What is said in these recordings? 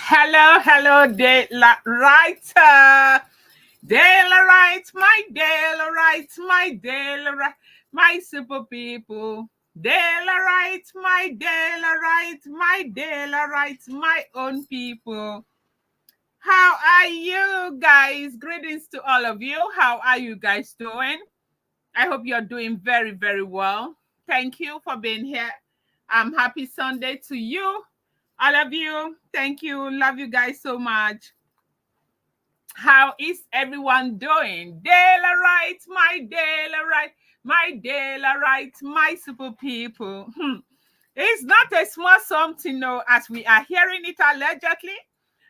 Hello, hello, writer. Daylight, my daylight, my daylight, my super people. Daylight, my daylight, my own people. How are you guys? Greetings to all of you. How are you guys doing? I hope you're doing very, very well. Thank you for being here. Happy Sunday to you. All of you. Thank you. Love you guys so much. How is everyone doing? Daylight, my daylight, my super people. It's not a small something, no, as we are hearing it allegedly.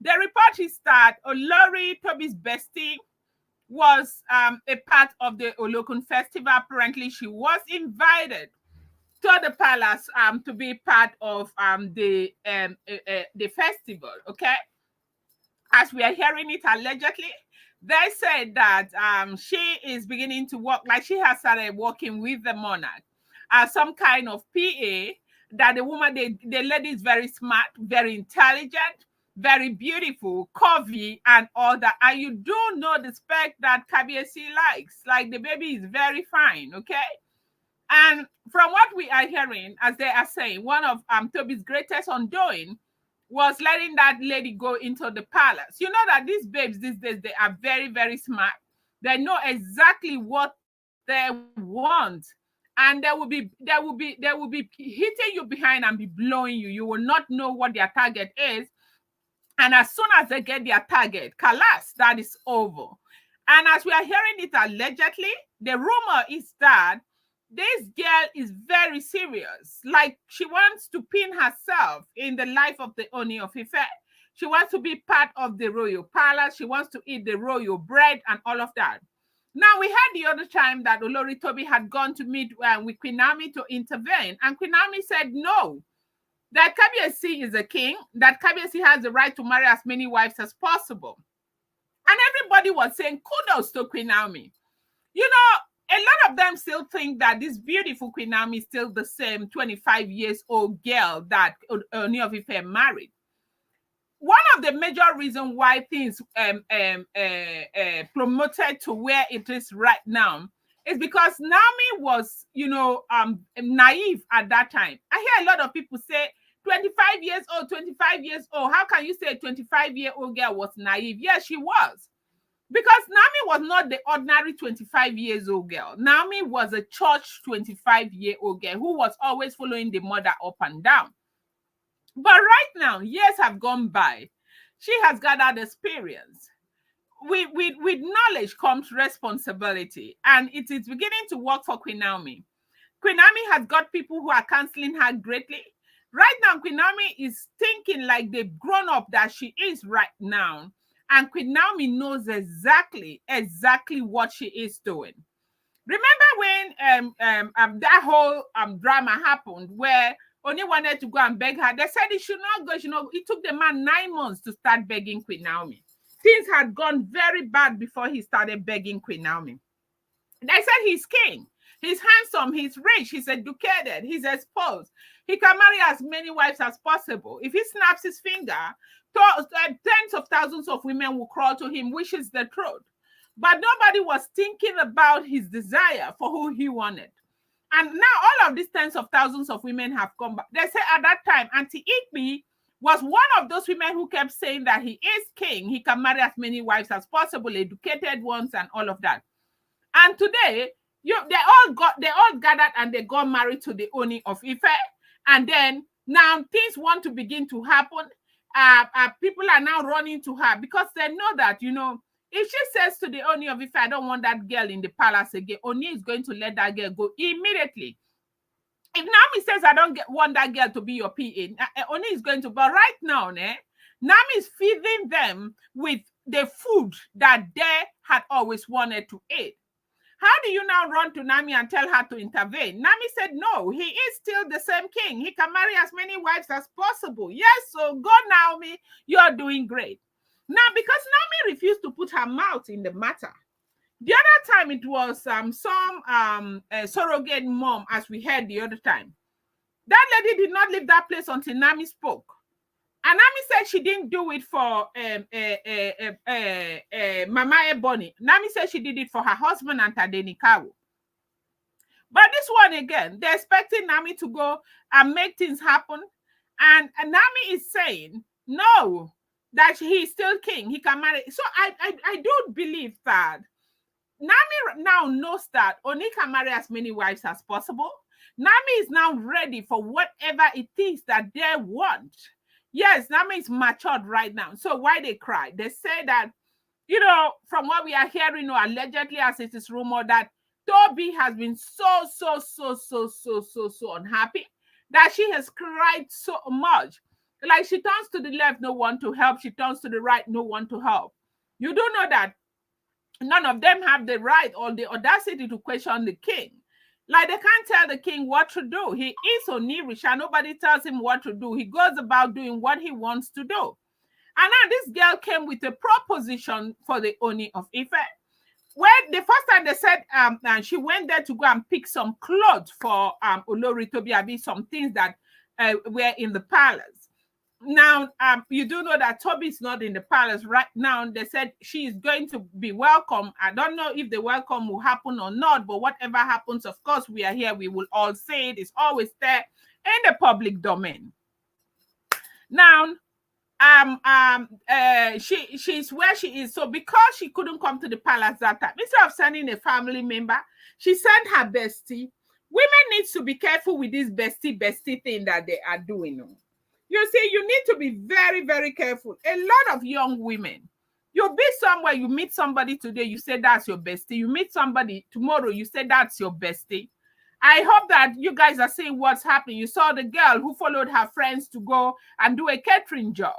The report is that Olori, Tobi's bestie, was a part of the Olokun festival. Apparently, she was invited to the palace to be part of the festival. Okay, as we are hearing it allegedly, they said that she is beginning to work, like she has started working with the monarch as some kind of PA. That the woman, the lady is very smart, very intelligent, very beautiful, curvy, and all that. And you do know the spec that Kabiesi likes. Like the baby is very fine, okay? And from what we are hearing, as they are saying, one of Tobi's greatest undoing was letting that lady go into the palace. You know that these babes these days, they are very, very smart. They know exactly what they want. And they will be hitting you behind and be blowing you. You will not know what their target is. And as soon as they get their target, kalas, that is over. And as we are hearing it allegedly, the rumor is that this girl is very serious. Like she wants to pin herself in the life of the Ooni of Ife. She wants to be part of the royal palace. She wants to eat the royal bread and all of that. Now, we had the other time that Olori Tobi had gone to meet with Queen Naomi to intervene. And Queen Naomi said no, that Kabiesi is a king, that Kabiesi has the right to marry as many wives as possible. And everybody was saying kudos to Queen Naomi. You know, a lot of them still think that this beautiful Queen Naomi is still the same 25 years old girl that Ooni of Ife married. One of the major reasons why things promoted to where it is right now is because Naomi was, naive at that time. I hear a lot of people say 25 years old, 25 years old. How can you say a 25-year-old girl was naive? Yes, she was. Because Naomi was not the ordinary 25 years old girl. Naomi was a church 25-year-old girl who was always following the mother up and down. But right now, years have gone by. She has gathered experience. With knowledge comes responsibility, and it is beginning to work for Queen Naomi. Queen Naomi has got people who are counseling her greatly. Right now, Queen Naomi is thinking like the grown-up that she is right now. And Queen Naomi knows exactly what she is doing. Remember when that whole drama happened where Ooni wanted to go and beg her? They said he should not go. It took the man 9 months to start begging Queen Naomi. Things had gone very bad before he started begging Queen Naomi. They said he's king. He's handsome, he's rich, he's educated, he's exposed. He can marry as many wives as possible. If he snaps his finger, tens of thousands of women will crawl to him, which is the truth. But nobody was thinking about his desire for who he wanted. And now all of these tens of thousands of women have come back. They say at that time, Auntie Ikpi was one of those women who kept saying that he is king. He can marry as many wives as possible, educated ones and all of that. And today, they all gathered and they got married to the Ooni of Ife. And then now things want to begin to happen. People are now running to her because they know that, if she says to the Ooni of Ife, I don't want that girl in the palace again, Ooni is going to let that girl go immediately. If Naomi says, I don't want that girl to be your PA, Ooni is going to, but right now, Naomi is feeding them with the food that they had always wanted to eat. How do you now run to Naomi and tell her to intervene? Naomi said, no, he is still the same king. He can marry as many wives as possible. Yes, so go, Naomi. You're doing great. Now, because Naomi refused to put her mouth in the matter, the other time it was some surrogate mom, as we heard the other time. That lady did not leave that place until Naomi spoke. Nami said she didn't do it for Mama Ebony. Nami said she did it for her husband and Tadenikawo. But this one again, they're expecting Nami to go and make things happen. And Nami is saying, no, that he's still king. He can marry. So I do believe that Nami now knows that Ooni can marry as many wives as possible. Nami is now ready for whatever it is that they want. Yes, Nami is matured right now. So why they cry? They say that, from what we are hearing, or allegedly as it is rumored, that Tobi has been so unhappy that she has cried so much. Like, she turns to the left, no one to help. She turns to the right, no one to help. You do know that none of them have the right or the audacity to question the king. Like, they can't tell the king what to do. He is Onirisha. Nobody tells him what to do. He goes about doing what he wants to do. And now this girl came with a proposition for the Ooni of Ife. When the first time they said and she went there to go and pick some clothes for Olori Tobi Abi, some things that were in the palace. Now, you do know that Tobi is not in the palace right now. They said she is going to be welcome. I don't know if the welcome will happen or not, but whatever happens, of course, we are here. We will all say it. It's always there in the public domain. Now, she's where she is. So because she couldn't come to the palace that time, instead of sending a family member, she sent her bestie. Women need to be careful with this bestie thing that they are doing. You see, you need to be very, very careful. A lot of young women, you'll be somewhere, you meet somebody today, you say that's your bestie. You meet somebody tomorrow, you say that's your bestie. I hope that you guys are seeing what's happening. You saw the girl who followed her friends to go and do a catering job.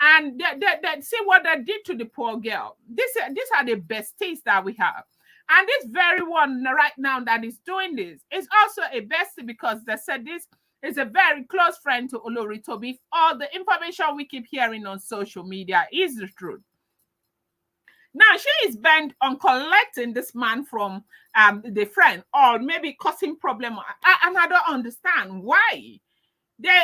And they see what they did to the poor girl. These are the besties that we have. And this very one right now that is doing this is also a bestie, because they said this is a very close friend to Olori Tobi. All the information we keep hearing on social media is the truth. Now, she is bent on collecting this man from the friend, or maybe causing problem. And I don't understand why.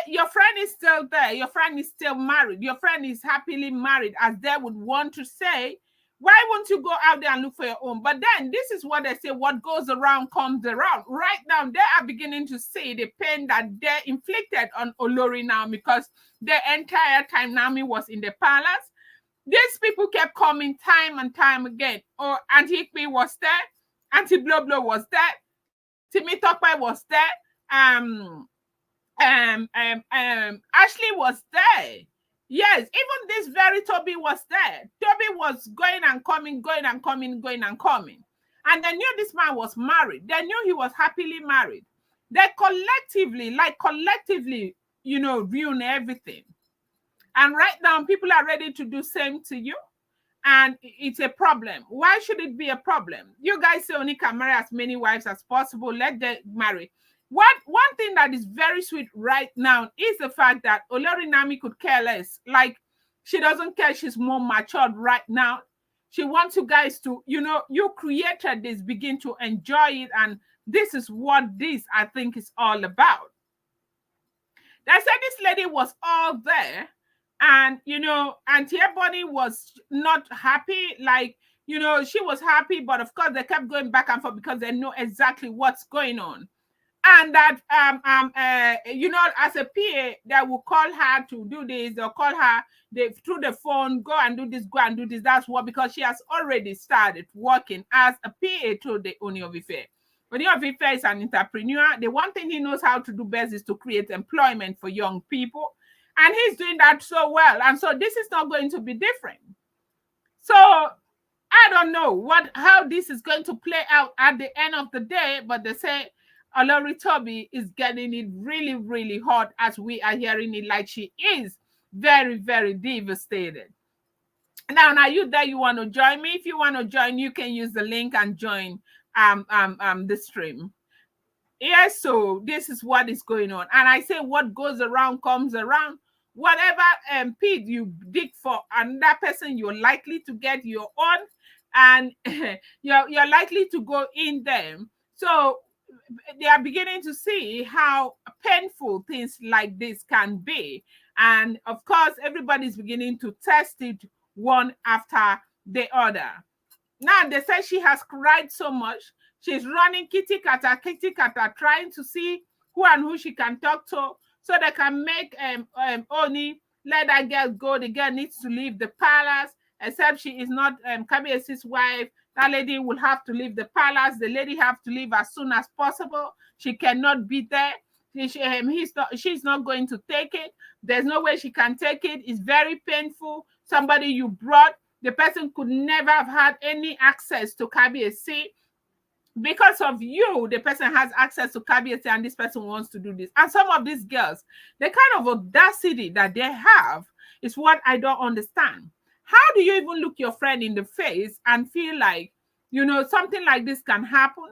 Your friend is still there. Your friend is still married. Your friend is happily married, as they would want to say. Why won't you go out there and look for your own? But then this is what they say, what goes around comes around. Right now, they are beginning to see the pain that they inflicted on Olori now, because the entire time Naomi was in the palace, these people kept coming time and time again. Oh, Auntie Ikpe was there. Auntie Blow was there. Timi Tokpai was there. Ashley was there. Yes, even this very Tobi was there. Tobi was going and coming. And they knew this man was married. They knew he was happily married. They collectively, ruin everything. And right now, people are ready to do same to you. And it's a problem. Why should it be a problem? You guys say Ooni can marry as many wives as possible. Let them marry. One thing that is very sweet right now is the fact that Olori Naomi could care less. Like, she doesn't care. She's more matured right now. She wants you guys to, you created this, begin to enjoy it. And this is what this, I think, is all about. They said this lady was all there. And, Auntie Ebony was not happy. Like, she was happy. But, of course, they kept going back and forth because they know exactly what's going on. And that, as a PA, they will call her to do this. They'll call her through the phone, go and do this. That's what, because she has already started working as a PA to the Ooni of Ife. Ooni of Ife is an entrepreneur. The one thing he knows how to do best is to create employment for young people. And he's doing that so well. And so this is not going to be different. So I don't know how this is going to play out at the end of the day, but they say Olori Tobi is getting it really, really hot, as we are hearing it, like she is very, very devastated. Now you there, you want to join me? If you want to join, you can use the link and join the stream. Yes, so this is what is going on. And I say what goes around comes around. Whatever pit you dig for another person, you're likely to get your own, and you're likely to go in there. So they are beginning to see how painful things like this can be. And of course, everybody's beginning to test it one after the other. Now they say she has cried so much. She's running kitty kata, trying to see who and who she can talk to so they can make Ooni let that girl go. The girl needs to leave the palace, except she is not Kabiesi's wife. That lady will have to leave the palace. The lady have to leave as soon as possible. She cannot be there. She's not going to take it. There's no way she can take it. It's very painful. Somebody you brought, the person could never have had any access to Kabiesi. Because of you, the person has access to Kabiesi and this person wants to do this. And some of these girls, the kind of audacity that they have is what I don't understand. How do you even look your friend in the face and feel like, something like this can happen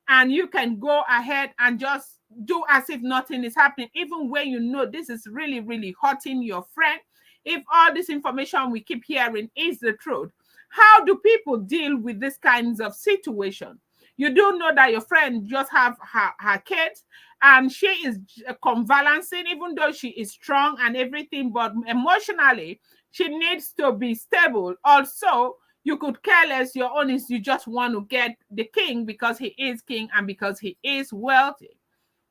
and you can go ahead and just do as if nothing is happening, even when you know this is really, really hurting your friend? If all this information we keep hearing is the truth, how do people deal with this kinds of situation? You do know that your friend just have her kids and she is convalescing, even though she is strong and everything, but emotionally, she needs to be stable. Also, you could care less. Your own is you just want to get the king because he is king and because he is wealthy.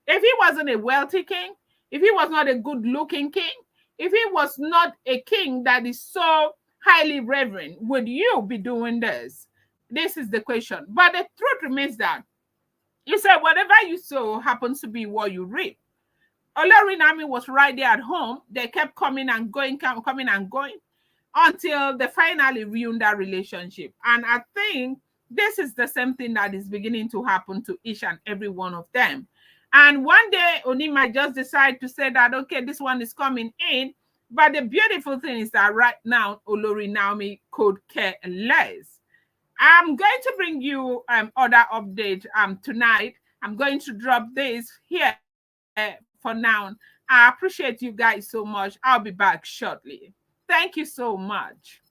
If he wasn't a wealthy king, if he was not a good-looking king, if he was not a king that is so highly reverend, would you be doing this? This is the question. But the truth remains that you said whatever you sow happens to be what you reap. Olori and Naomi was right there at home. They kept coming and going, coming and going until they finally ruined that relationship. And I think this is the same thing that is beginning to happen to each and every one of them. And one day, Ooni might just decide to say that, okay, this one is coming in. But the beautiful thing is that right now, Olori and Naomi could care less. I'm going to bring you other update tonight. I'm going to drop this here for now. I appreciate you guys so much. I'll be back shortly. Thank you so much.